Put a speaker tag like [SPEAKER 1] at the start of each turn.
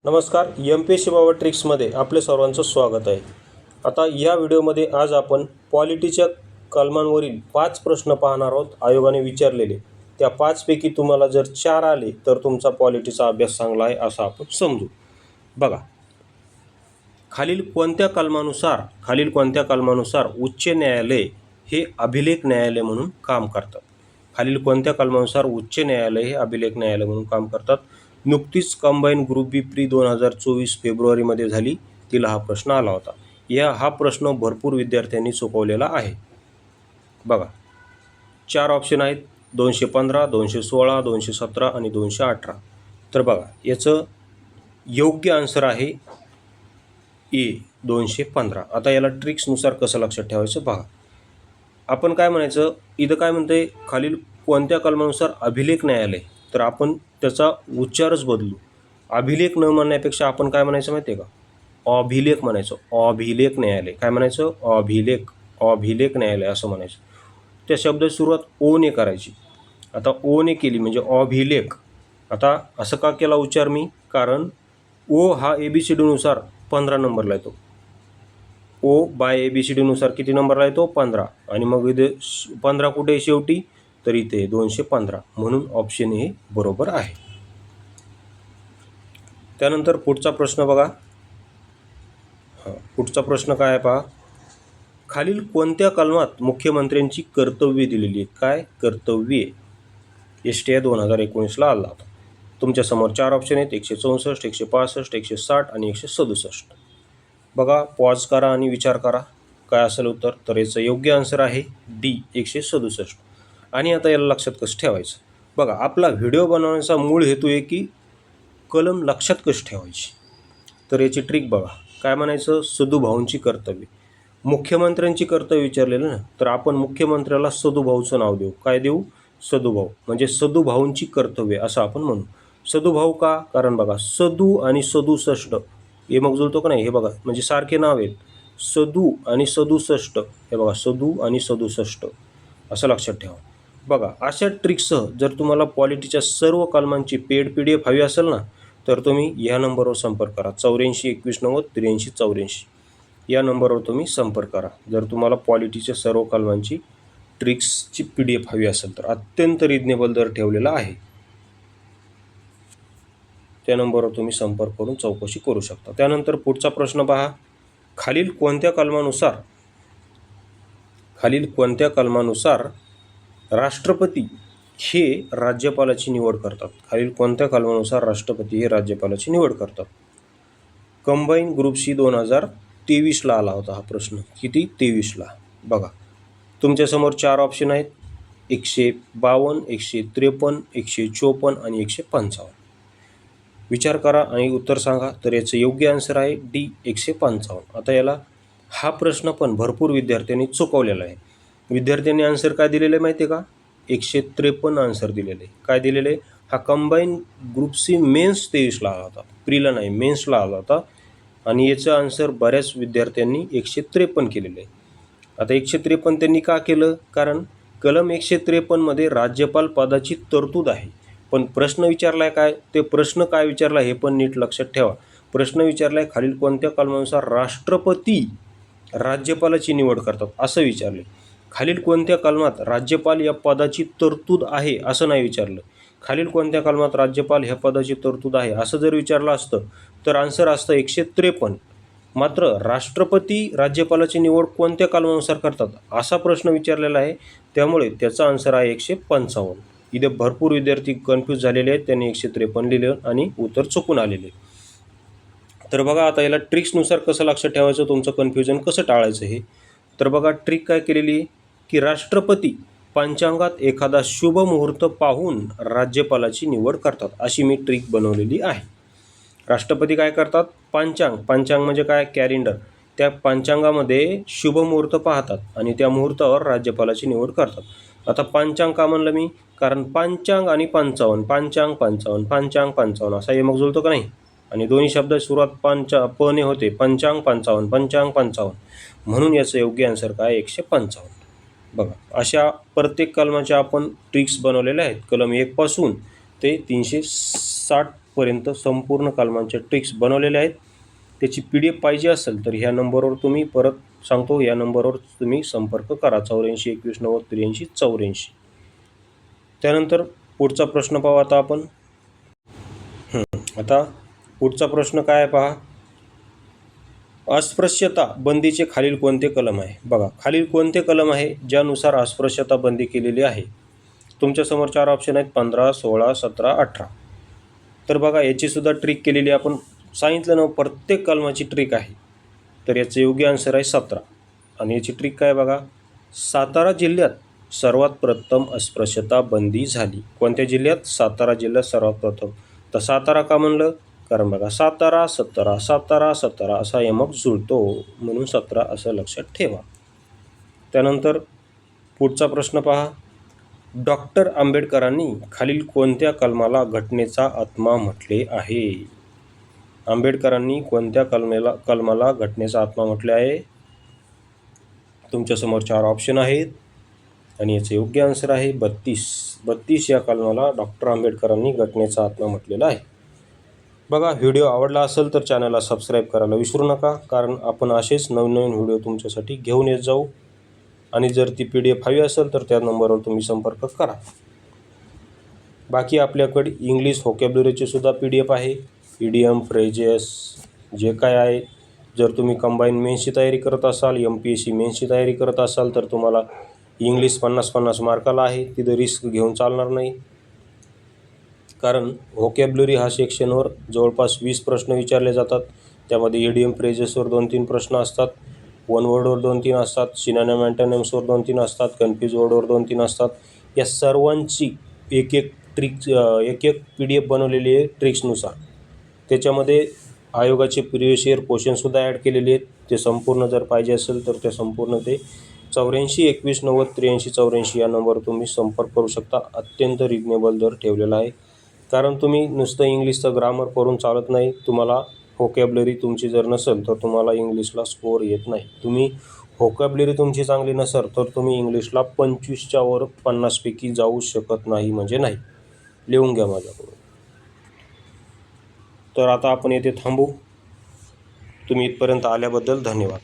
[SPEAKER 1] नमस्कार, MPSC power ट्रिक्समध्ये आपले सर्वांचं स्वागत आहे. आता या व्हिडिओमध्ये आज आपण पॉलिटीच्या कलमांवरील 5 प्रश्न पाहणार आहोत. आयोगाने विचारलेले त्या 5 पैकी तुम्हाला जर 4 आले तर तुमचा पॉलिटीचा अभ्यास चांगला आहे असं आपण समजू. बघा, खालील कोणत्या कलमानुसार उच्च न्यायालय हे अभिलेख न्यायालय म्हणून काम करतात. खालील कोणत्या कलमानुसार उच्च न्यायालय हे अभिलेख न्यायालय म्हणून काम करतात. नुकतीच कंबाईन ग्रुप बी प्री 2024 फेब्रुवारीमध्ये झाली, तिला हा प्रश्न आला होता. हा प्रश्न भरपूर विद्यार्थ्यांनी चुकवलेला आहे. बघा, 4 ऑप्शन आहेत, 215, 216, 217 आणि 218. तर बघा, याचं योग्य आन्सर आहे ए 215. आता याला ट्रिक्सनुसार कसं लक्षात ठेवायचं बघा. आपण काय म्हणायचं, इथं काय म्हणतंय, खालील कोणत्या कलमानुसार अभिलेख न्यायालय, तर आपण त्याचा उच्चारच बदलू. अभिलेख न म्हणण्यापेक्षा आपण काय म्हणायचं माहिती आहे का, अभिलेख म्हणायचं. अभिलेख न्यायालय काय म्हणायचं, अभिलेख न्यायालय असं म्हणायचं. त्या शब्दाची सुरुवात ओने करायची. आता ओने केली म्हणजे अभिलेख. आता असं का केला उच्चार मी, कारण ओ हा ABCD नुसार 15 नंबरला येतो. ओ बाय ABCD नुसार किती नंबरला येतो, 15. आणि मग इथे 15 कुठे शेवटी, तर इथे 215. म्हणून ऑप्शन हे बरोबर आहे. त्यानंतर पुढचा प्रश्न बघा. पुढचा प्रश्न काय आहे पहा. खालील कोणत्या कलमात मुख्यमंत्र्यांची कर्तव्ये दिलेली आहेत. काय कर्तव्ये, STI 2019ला आला होता. तुमच्यासमोर 4 ऑप्शन आहेत, 164, 165, 160 आणि 167. बघा, पॉज करा आणि विचार करा काय असेल उत्तर. तर याचं योग्य आन्सर आहे D 167. आणि आता याला लक्षात कसं ठेवायचं बघा. आपला व्हिडिओ बनवण्याचा मूळ हेतू आहे की कलम लक्षात कशी ठेवायची. तर याची ट्रिक बघा. काय म्हणायचं, सदुभाऊंची कर्तव्ये. मुख्यमंत्र्यांची कर्तव्य विचारलेलं ना, तर आपण मुख्यमंत्र्याला सदुभाऊचं नाव देऊ. काय देऊ, सदुभाऊ. म्हणजे सदुभाऊंची कर्तव्ये असं आपण म्हणू. सदुभाऊ का, कारण बघा सदू आणि 67 हे मग जुळतो का नाही, हे बघा म्हणजे सारखे नाव आहेत. सदू आणि 67, हे बघा सदू आणि 67 असं लक्षात ठेवा. बघा, अशा ट्रिक्ससह जर तुम्हाला पॉलिटीच्या सर्व कलमांची पेड PDF हवी असेल ना, तर तुम्ही ह्या नंबरवर संपर्क करा. 84 21 90 83 84 या नंबरवर तुम्ही संपर्क करा. जर तुम्हाला पॉलिटीच्या सर्व कलमांची ट्रिक्सची PDF हवी असेल तर अत्यंत रिजनेबल दर ठेवलेला आहे. त्या नंबरवर तुम्ही संपर्क करून चौकशी करू शकता. त्यानंतर पुढचा प्रश्न पहा. खालील कोणत्या कलमानुसार राष्ट्रपती हे राज्यपालाची निवड करतात. खालील कोणत्या कलमानुसार राष्ट्रपती हे राज्यपालाची निवड करतात. कंबाईन ग्रुप C 2023ला आला होता हा प्रश्न. किती, 23ला. बघा, तुमच्यासमोर 4 ऑप्शन आहेत, 152, 153, 154 आणि 155. विचार करा आणि उत्तर सांगा. तर याचं योग्य आन्सर आहे D 155. आता याला हा प्रश्न पण भरपूर विद्यार्थ्यांनी चुकवलेला आहे. विद्यार्थ्यांनी आन्सर काय दिलेलं आहे माहिती आहे का, 153 आन्सर दिलेलं आहे. काय दिलेलं आहे, हा कंबाईन ग्रुप C मेन्स 23ला आला होता, प्रीला नाही मेन्सला आला होता. आणि याचं आन्सर बऱ्याच विद्यार्थ्यांनी 153 केलेलं आहे. आता 153 त्यांनी का केलं, कारण कलम 153मध्ये राज्यपाल पदाची तरतूद आहे. पण प्रश्न विचारलाय काय, ते प्रश्न काय विचारला हे पण नीट लक्षात ठेवा. प्रश्न विचारलाय खालील कोणत्या कलमानुसार राष्ट्रपती राज्यपालाची निवड करतात असं विचारले. खालील कोणत्या कलमात राज्यपाल या पदाची तरतूद आहे असं नाही विचारलं. खालील कोणत्या कलमात राज्यपाल ह्या पदाची तरतूद आहे असं जर विचारलं असतं तर आन्सर असतं 153. मात्र राष्ट्रपती राज्यपालाची निवड कोणत्या कलमानुसार करतात असा प्रश्न विचारलेला आहे, त्यामुळे त्याचा आन्सर आहे 155. इथे भरपूर विद्यार्थी कन्फ्यूज झालेले आहेत, त्यांनी 153 लिहिलं आणि उत्तर चुकून आलेले. तर बघा, आता याला ट्रिक्सनुसार कसं लक्षात ठेवायचं, तुमचं कन्फ्युजन कसं टाळायचं हे. तर बघा, ट्रिक काय केलेली आहे की राष्ट्रपती पंचांगात एखादा शुभ मुहूर्त पाहून राज्यपालाची निवड करतात अशी मी ट्रिक बनवलेली आहे. राष्ट्रपती काय करतात, पंचांग म्हणजे काय, कॅलेंडर. त्या पंचांगामध्ये शुभ मुहूर्त पाहतात आणि त्या मुहूर्तावर राज्यपालाची निवड करतात. आता पंचांग का म्हणलं मी, कारण पंचांग आणि 55, पंचांग 55 असा मग जुळतो का नाही. आणि दोन्ही शब्द सुरुवात पने होते, पंचांग 55, म्हणून याचं योग्य आन्सर काय, 155. बघा, अशा प्रत्येक कलमाच्या आपण ट्रिक्स बनवलेल्या आहेत. कलम 1 पासून ते 360 पर्यंत संपूर्ण कलमांच्या ट्रिक्स बनवलेल्या आहेत. त्याची PDF पाहिजे असेल तर ह्या नंबरवर तुम्ही, परत सांगतो, या नंबरवर तुम्ही संपर्क करा, 84 21 90 83 84. त्यानंतर पुढचा प्रश्न पाहू आता आपण. आता पुढचा प्रश्न काय आहे पहा. अस्पृश्यता बंदीचे खालील कोणते कलम आहे? बघा, खालील कोणते कलम आहे ज्यानुसार अस्पृश्यता बंदी केलेली आहे? तुमच्यासमोर 4 ऑप्शन आहेत, 15 16 17 18. तर बघा, याची सुद्धा ट्रिक केलेली आपण सांगितलं ना, प्रत्येक कलमाची ट्रिक आहे. तर याचं योग्य आन्सर आहे 17. आणि याची ट्रिक काय बघा, सातारा जिल्ह्यात सर्वात प्रथम अस्पृश्यता बंदी झाली. कोणत्या जिल्ह्यात? सातारा जिल्ह्यात सर्वात प्रथम. तर सातारा का म्हणलं? कारण बघा, सातारा 17 सातारा 17 असा यमक जुळतो, म्हणून 17 असं लक्षात ठेवा. त्यानंतर पुढचा प्रश्न पहा. डॉक्टर आंबेडकरांनी खालील कोणत्या कलमाला घटनेचा आत्मा म्हटले आहे? आंबेडकरांनी कोणत्या कलमाला घटनेचा आत्मा म्हटले आहे? तुमच्यासमोर 4 ऑप्शन आहेत आणि याचे योग्य आन्सर आहे 32. या कलमाला डॉक्टर आंबेडकरांनी घटनेचा आत्मा म्हटलेला आहे. बघा, व्हिडिओ आवडला असेल तर चॅनलला सबस्क्राईब करायला विसरू नका, कारण आपण असेच नवनवीन व्हिडिओ तुमच्यासाठी घेऊन येत जाऊ. आणि जर ती PDF हवी असेल तर त्या नंबरवर तुम्ही संपर्क करा. बाकी आपल्याकडे इंग्लिश व्होकॅब्युलरीची सुद्धा PDF आहे, इडियम फ्रेजेस जे काय आहे. जर तुम्ही कंबाईन मेन्सची तयारी करत असाल, MPSC मेन्सची तयारी करत असाल तर तुम्हाला इंग्लिश 50-50 मार्काला आहे. तिथं रिस्क घेऊन चालणार नाही, कारण व्होकॅब्युलरी हा सेक्शनवर जवळपास 20 प्रश्न विचारले जातात. त्यामध्ये इडियम फ्रेजेसवर 2-3 प्रश्न असतात, वन वर्डवर 2-3 असतात, सिनोनिम अँटोनिम्सवर 2-3 असतात, कन्फ्यूज वर्डवर 2-3 असतात. या सर्वांची एक PDF बनवलेली आहे ट्रिक्सनुसार. त्याच्यामध्ये आयोगाचे प्रिव्हियस इयर क्वेश्चनसुद्धा ॲड केलेले आहेत. ते संपूर्ण जर पाहिजे असेल तर ते संपूर्ण ते 84 21 90 83 84 या नंबरवर तुम्ही संपर्क करू शकता. अत्यंत रिजनेबल दर ठेवलेला आहे, कारण तुम्ही नुसतं इंग्लिशचं ग्रामर करून चालत नाही. तुम्हाला व्होकॅब्युलरी तुमची जर नसेल तर तुम्हाला इंग्लिशला स्कोअर येत नाही. तुम्ही व्होकॅब्युलरी तुमची चांगली नसेल तर तुम्ही इंग्लिशला 25च्या वर 50पैकी जाऊ शकत नाही, म्हणजे नाही. लिहून घ्या माझ्याकडून. तर आता आपण येथे थांबू. तुम्ही इथपर्यंत आल्याबद्दल धन्यवाद.